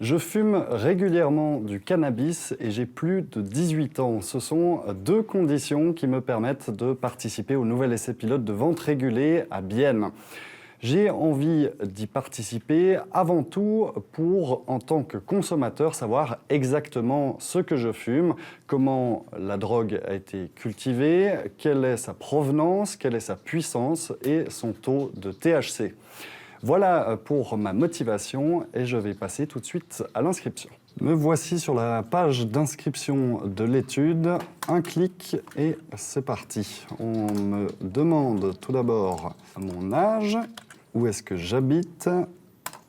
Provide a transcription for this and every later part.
Je fume régulièrement du cannabis et j'ai plus de 18 ans. Ce sont deux conditions qui me permettent de participer au nouvel essai pilote de vente régulée à Bienne. J'ai envie d'y participer avant tout pour, en tant que consommateur, savoir exactement ce que je fume, comment la drogue a été cultivée, quelle est sa provenance, quelle est sa puissance et son taux de THC. Voilà pour ma motivation et je vais passer tout de suite à l'inscription. Me voici sur la page d'inscription de l'étude. Un clic et c'est parti. On me demande tout d'abord mon âge, où est-ce que j'habite,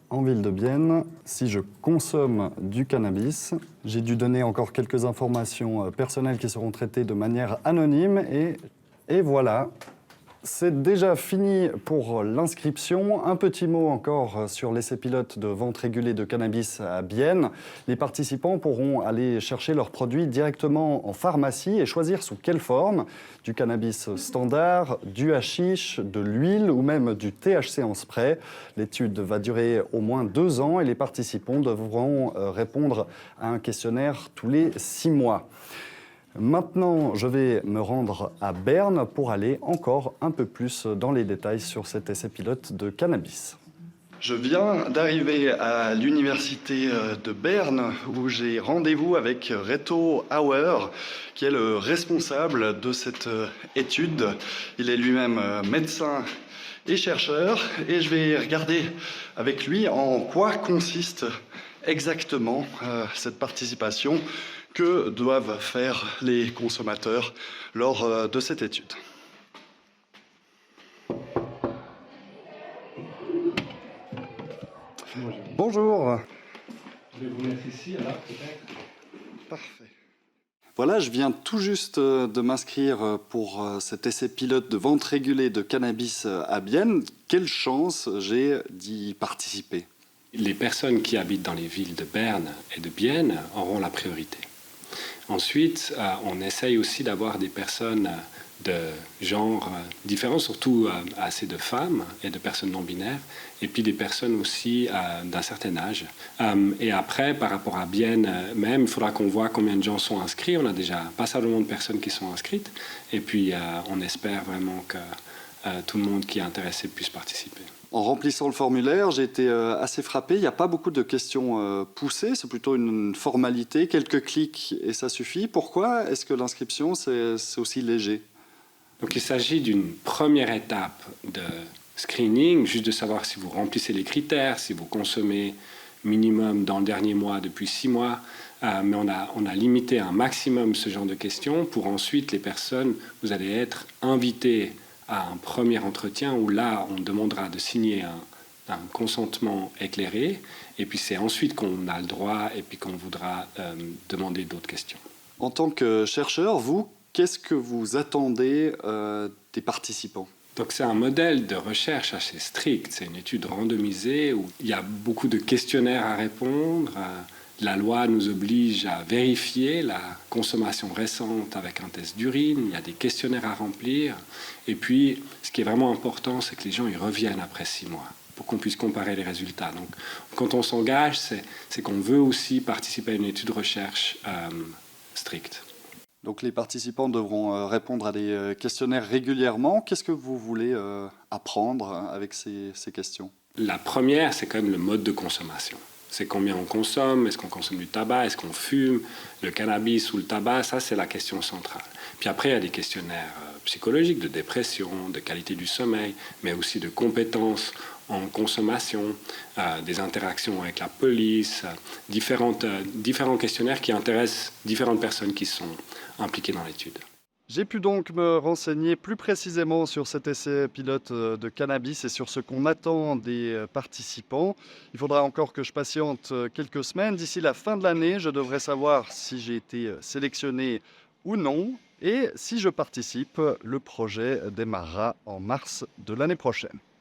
en ville de Bienne, si je consomme du cannabis. J'ai dû donner encore quelques informations personnelles qui seront traitées de manière anonyme et voilà. C'est déjà fini pour l'inscription. Un petit mot encore sur l'essai pilote de vente régulée de cannabis à Bienne. Les participants pourront aller chercher leurs produits directement en pharmacie et choisir sous quelle forme. Du cannabis standard, du hashish, de l'huile ou même du THC en spray. L'étude va durer au moins 2 ans et les participants devront répondre à un questionnaire tous les 6 mois. Maintenant, je vais me rendre à Berne pour aller encore un peu plus dans les détails sur cet essai pilote de cannabis. Je viens d'arriver à l'université de Berne où j'ai rendez-vous avec Reto Auer, qui est le responsable de cette étude. Il est lui-même médecin et chercheur et je vais regarder avec lui en quoi consiste exactement cette participation que doivent faire les consommateurs lors de cette étude. Bonjour. Je vais vous mettre ici, là, peut-être. Parfait. Voilà, je viens tout juste de m'inscrire pour cet essai pilote de vente régulée de cannabis à Bienne. Quelle chance j'ai d'y participer. Les personnes qui habitent dans les villes de Berne et de Bienne auront la priorité. Ensuite, on essaye aussi d'avoir des personnes de genre différents, surtout assez de femmes et de personnes non binaires, et puis des personnes aussi d'un certain âge. Et après, par rapport à Bienne même, il faudra qu'on voit combien de gens sont inscrits. On a déjà passablement de personnes qui sont inscrites, et puis on espère vraiment que tout le monde qui est intéressé puisse participer. En remplissant le formulaire, j'ai été assez frappé. Il n'y a pas beaucoup de questions poussées, c'est plutôt une formalité, quelques clics et ça suffit. Pourquoi est-ce que l'inscription, c'est aussi léger? Donc il s'agit d'une première étape de screening, juste de savoir si vous remplissez les critères, si vous consommez minimum dans le dernier mois depuis 6 mois. Mais on a limité un maximum ce genre de questions pour ensuite les personnes, vous allez être invités à un premier entretien où là, on demandera de signer un consentement éclairé. Et puis c'est ensuite qu'on a le droit et puis qu'on voudra demander d'autres questions. En tant que chercheur, vous, qu'est-ce que vous attendez des participants? Donc c'est un modèle de recherche assez strict. C'est une étude randomisée où il y a beaucoup de questionnaires à répondre. La loi nous oblige à vérifier la consommation récente avec un test d'urine. Il y a des questionnaires à remplir. Et puis, ce qui est vraiment important, c'est que les gens y reviennent après 6 mois pour qu'on puisse comparer les résultats. Donc, quand on s'engage, c'est qu'on veut aussi participer à une étude de recherche stricte. Donc les participants devront répondre à des questionnaires régulièrement. Qu'est-ce que vous voulez apprendre avec ces questions? La première, c'est quand même le mode de consommation. C'est combien on consomme, est-ce qu'on consomme du tabac, est-ce qu'on fume, le cannabis ou le tabac, ça c'est la question centrale. Puis après il y a des questionnaires psychologiques, de dépression, de qualité du sommeil, mais aussi de compétences en consommation, des interactions avec la police, différents questionnaires qui intéressent différentes personnes qui sont impliquées dans l'étude. J'ai pu donc me renseigner plus précisément sur cet essai pilote de cannabis et sur ce qu'on attend des participants. Il faudra encore que je patiente quelques semaines. D'ici la fin de l'année, je devrais savoir si j'ai été sélectionné ou non. Et si je participe, le projet démarrera en mars de l'année prochaine.